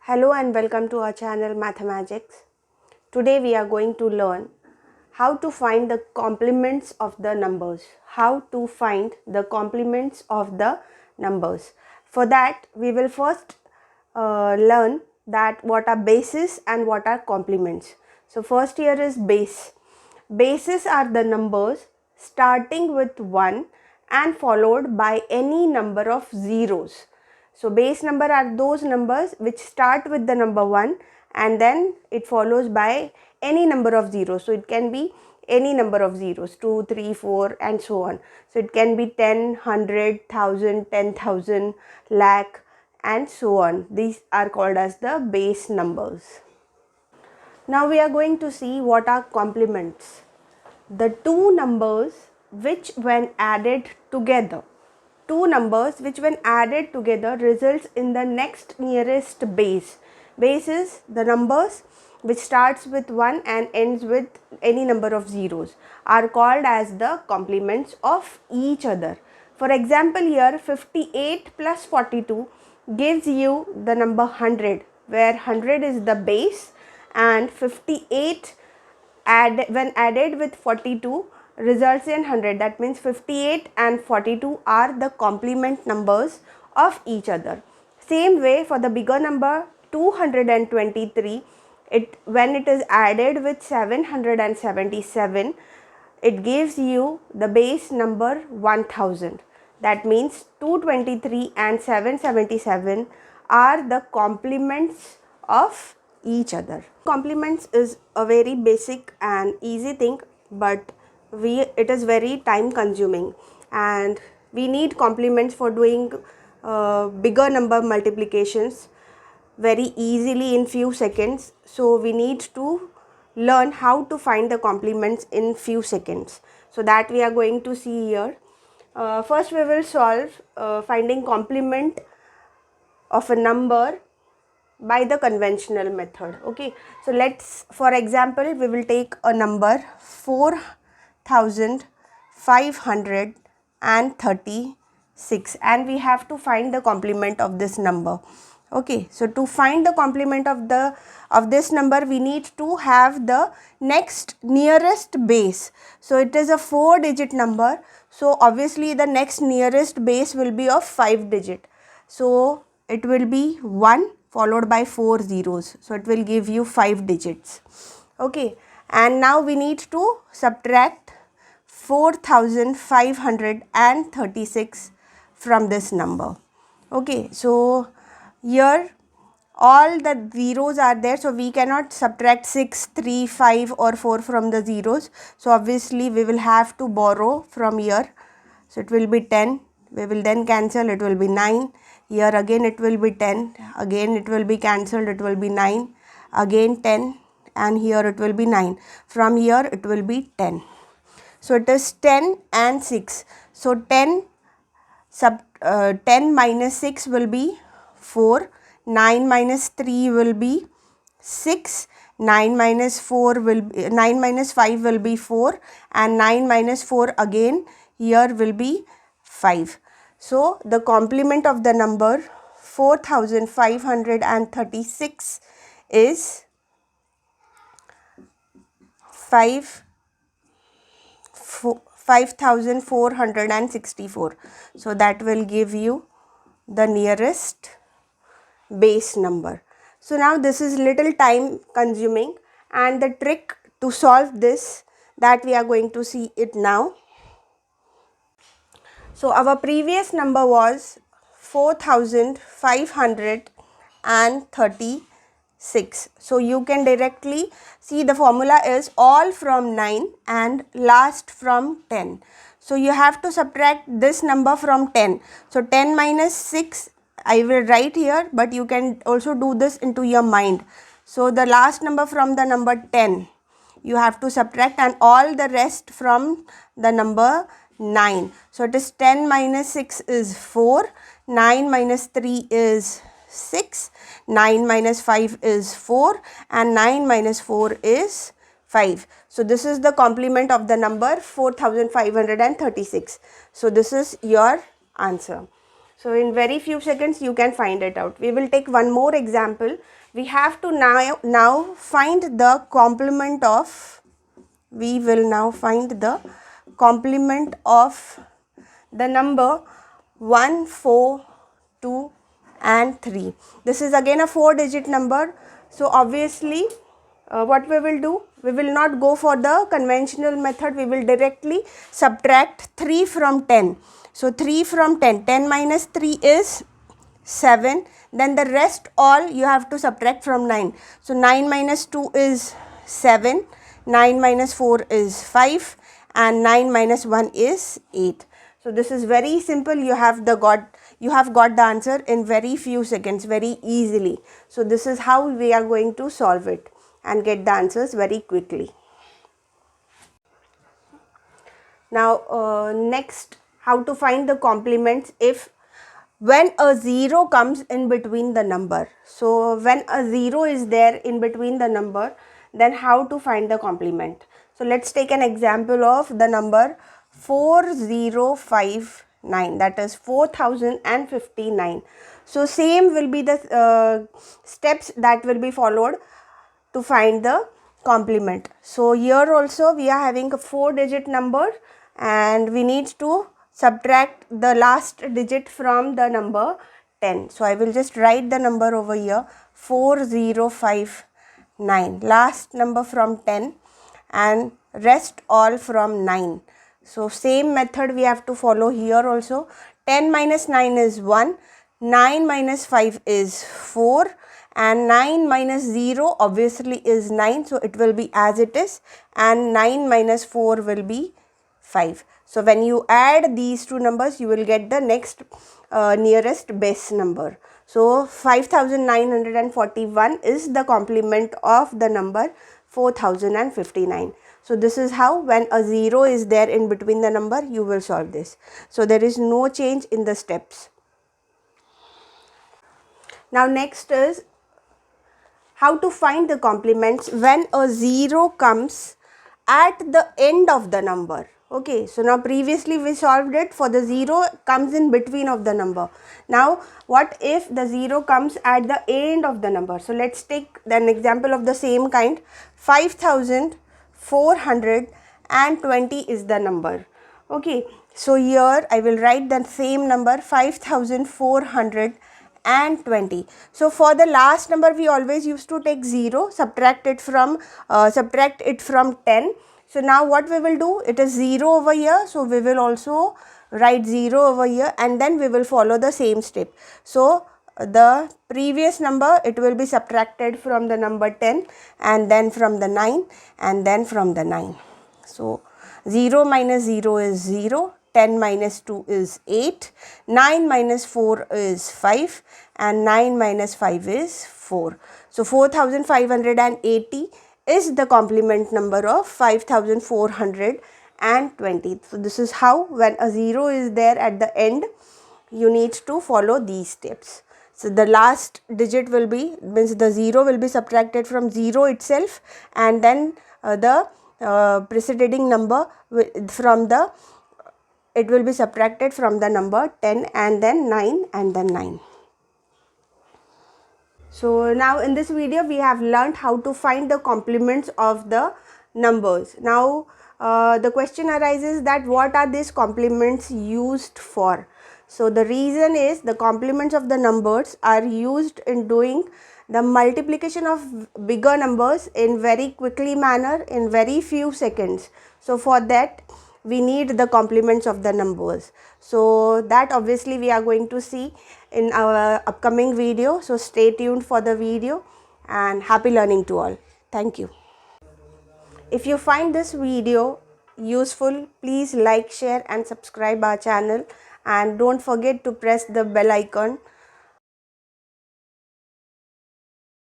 Hello and welcome to our channel Mathemagics. Today we are going to learn how to find the complements of the numbers. How to find the complements of the numbers. For that we will first learn that what are bases and what are complements. So first here is base. Bases are the numbers starting with 1 and followed by any number of zeros. So base number are those numbers which start with the number 1 and then it follows by any number of zeros. So it can be any number of zeros, 2, 3, 4 and so on. So it can be 10, 100, 1000, 10,000, lakh and so on. These are called as the base numbers. Now we are going to see what are complements. The two numbers which when added together results in the next nearest base. Base is the numbers which starts with 1 and ends with any number of zeros are called as the complements of each other. For example, here 58 plus 42 gives you the number 100, where 100 is the base and 58 when added with 42 results in 100. That means 58 and 42 are the complement numbers of each other. Same way for the bigger number 223, when it is added with 777, it gives you the base number 1000. That means 223 and 777 are the complements of each other. Complements is a very basic and easy thing, but it is very time consuming and we need complements for doing bigger number multiplications very easily in few seconds. So we need to learn how to find the complements in few seconds. So that we are going to see here. First we will solve finding complement of a number by the conventional method. Okay, so let's, for example, we will take a number 4536 and we have to find the complement of this number. Okay, so to find the complement of this number, we need to have the next nearest base. So it is a 4-digit number, so obviously the next nearest base will be of 5 digit. So it will be 1 followed by 4 zeros, so it will give you 5 digits. Okay, and now we need to subtract 4536 from this number. Okay, so here all the zeros are there, so we cannot subtract 6, 3, 5 or 4 from the zeros. So obviously we will have to borrow from here. So it will be 10, we will then cancel, it will be 9. Here again it will be 10, again it will be cancelled, it will be 9, again 10, and here it will be 9. From here it will be 10. So it is 10 and 6. So 10 minus 6 will be 4, 9 minus 3 will be 6, 9 minus 5 will be 4, and 9 minus 4 again here will be 5. So the complement of the number 4536 is 5464. So that will give you the nearest base number. So now this is little time consuming, and the trick to solve this, that we are going to see it now. So our previous number was 4536. So you can directly see the formula is all from 9 and last from 10. So you have to subtract this number from 10. So 10 minus 6 I will write here, but you can also do this into your mind. So the last number from the number 10 you have to subtract, and all the rest from the number 9. So it is 10 minus 6 is 4, 9 minus 3 is 6, 9 minus 5 is 4, and 9 minus 4 is 5. So this is the complement of the number 4536. So this is your answer. So in very few seconds you can find it out. We will take one more example. We have to now find the complement of, we will now find the complement of the number 1, 4, 2 and 3. This is again a 4-digit number. So obviously what we will do, we will not go for the conventional method, we will directly subtract 3 from 10. So 3 from 10, 10 minus 3 is 7, then the rest all you have to subtract from 9. So 9 minus 2 is 7, 9 minus 4 is 5 and 9 minus 1 is 8. So this is very simple, you have got the answer in very few seconds, very easily. So this is how we are going to solve it and get the answers very quickly. Now next, how to find the complements if when a 0 comes in between the number. So when a 0 is there in between the number, then how to find the complement. So let's take an example of the number 4059, that is 4059. So same will be the steps that will be followed to find the complement. So here also we are having a 4-digit number and we need to subtract the last digit from the number 10. So I will just write the number over here, 4059, last number from 10 and rest all from 9. So same method we have to follow here also. 10 minus 9 is 1, 9 minus 5 is 4 and 9 minus 0 obviously is 9, so it will be as it is, and 9 minus 4 will be 5. So when you add these two numbers, you will get the next nearest base number. So 5941 is the complement of the number 4059. So this is how, when a 0 is there in between the number, you will solve this. So there is no change in the steps. Now next is how to find the complements when a 0 comes at the end of the number. Okay, so now previously we solved it for the 0 comes in between of the number. Now what if the 0 comes at the end of the number? So let's take an example of the same kind. 5420 is the number. Okay, so here I will write the same number, 5420. So for the last number we always used to take 0, subtract it from 10. So now what we will do, it is 0 over here, so we will also write 0 over here and then we will follow the same step. So the previous number, it will be subtracted from the number 10 and then from the 9 and then from the 9. So 0 minus 0 is 0, 10 minus 2 is 8, 9 minus 4 is 5 and 9 minus 5 is 4. So 4580 is the complement number of 5420. So this is how, when a 0 is there at the end, you need to follow these steps. So the last digit will be, means the 0 will be subtracted from 0 itself and then the preceding number from the, it will be subtracted from the number 10 and then 9 and then 9. So now in this video we have learned how to find the complements of the numbers. Now the question arises that what are these complements used for? So the reason is, the complements of the numbers are used in doing the multiplication of bigger numbers in very quickly manner, in very few seconds. So for that we need the complements of the numbers. So that obviously we are going to see in our upcoming video. So stay tuned for the video and happy learning to all. Thank you. If you find this video useful, please like, share and subscribe our channel, and don't forget to press the bell icon